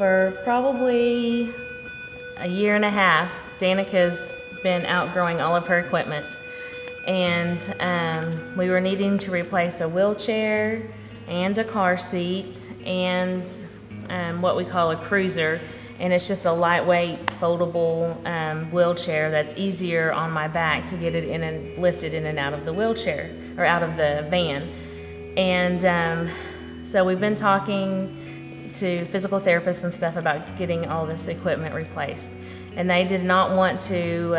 For probably a year and a half, Danica's been outgrowing all of her equipment. And we were needing to replace a wheelchair and a car seat and what we call a cruiser. And it's just a lightweight, foldable wheelchair that's easier on my back to get it in and lifted in and out of the wheelchair, or out of the van. And so we've been talking to physical therapists and stuff about getting all this equipment replaced. And they did not want to,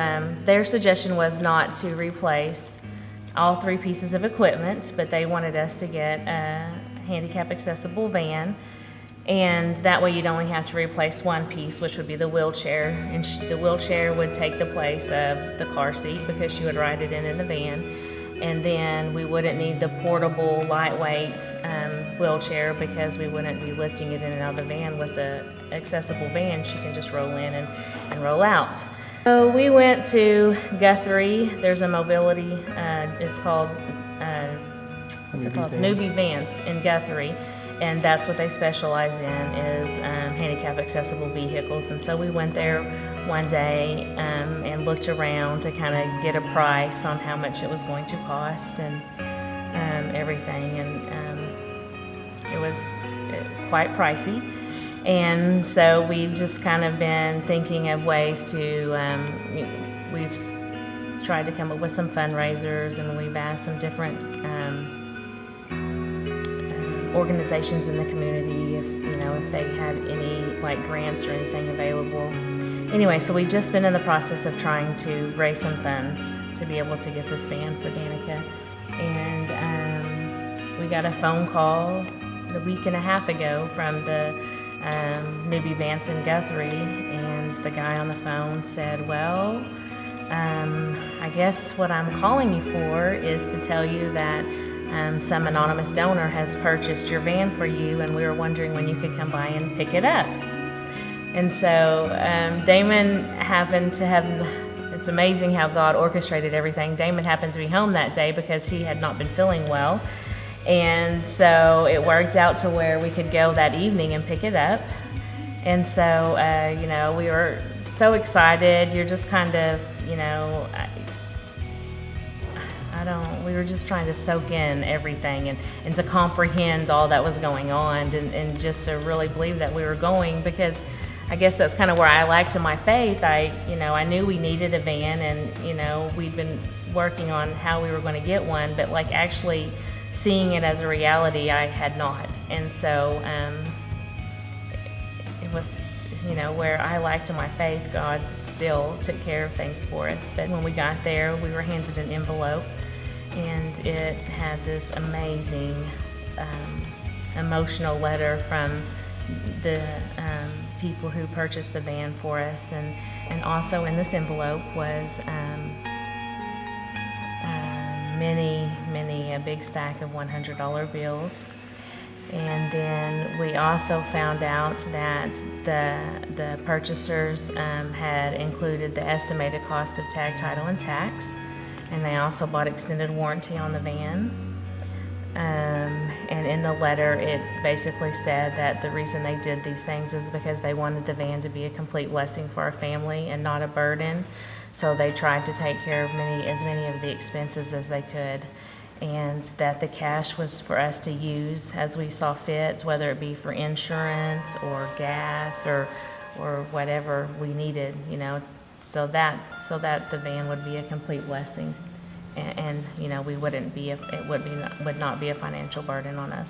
their suggestion was not to replace all 3 pieces of equipment, but they wanted us to get a handicap accessible van. And that way you'd only have to replace 1 piece, which would be the wheelchair. And the wheelchair would take the place of the car seat because she would ride it in the van. And then we wouldn't need the portable, lightweight wheelchair because we wouldn't be lifting it in and out of the van. With an accessible van, she can just roll in and roll out. So we went to Guthrie. There's a mobility, it's called, what's it called? Newbie Vance in Guthrie. And that's what they specialize in, is handicap accessible vehicles. And so we went there one day and looked around to kind of get a price on how much it was going to cost and everything. And it was quite pricey. And so we've just kind of been thinking of ways to, we've tried to come up with some fundraisers, and we've asked some different organizations in the community if they had any like grants or anything available. Anyway, so we've just been in the process of trying to raise some funds to be able to get this van for Danica. And we got a phone call a week and a half ago from the Newbie Vance in Guthrie, and the guy on the phone said, well, I guess what I'm calling you for is to tell you that some anonymous donor has purchased your van for you, and we were wondering when you could come by and pick it up. And so Damon happened to have, it's amazing how God orchestrated everything. Damon happened to be home that day because he had not been feeling well. And so it worked out to where we could go that evening and pick it up. And so, we were so excited. You're just kind of, we were just trying to soak in everything and to comprehend all that was going on and just to really believe that we were going, because I guess that's kind of where I lacked in my faith. I knew we needed a van, and, we'd been working on how we were going to get one, but like actually seeing it as a reality, I had not. And so it was, where I lacked in my faith, God still took care of things for us. But when we got there, we were handed an envelope, and it had this amazing emotional letter from the people who purchased the van for us. And also in this envelope was a big stack of $100 bills. And then we also found out that the purchasers had included the estimated cost of tag, title, and tax. And they also bought extended warranty on the van. And in the letter, it basically said that the reason they did these things is because they wanted the van to be a complete blessing for our family and not a burden. So they tried to take care of as many of the expenses as they could, and that the cash was for us to use as we saw fit, whether it be for insurance or gas or whatever we needed, so that the van would be a complete blessing, and we wouldn't be, it would not be a financial burden on us.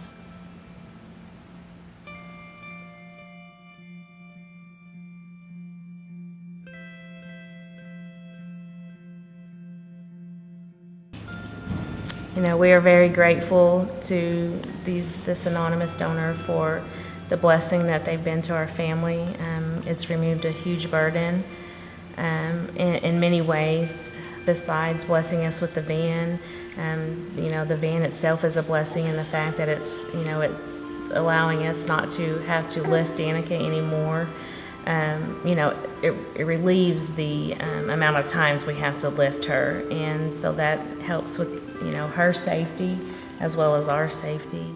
We are very grateful to this anonymous donor for the blessing that they've been to our family. It's removed a huge burden in many ways, besides blessing us with the van. The van itself is a blessing in the fact that it's allowing us not to have to lift Danica anymore. It relieves the amount of times we have to lift her, and so that helps with her safety as well as our safety.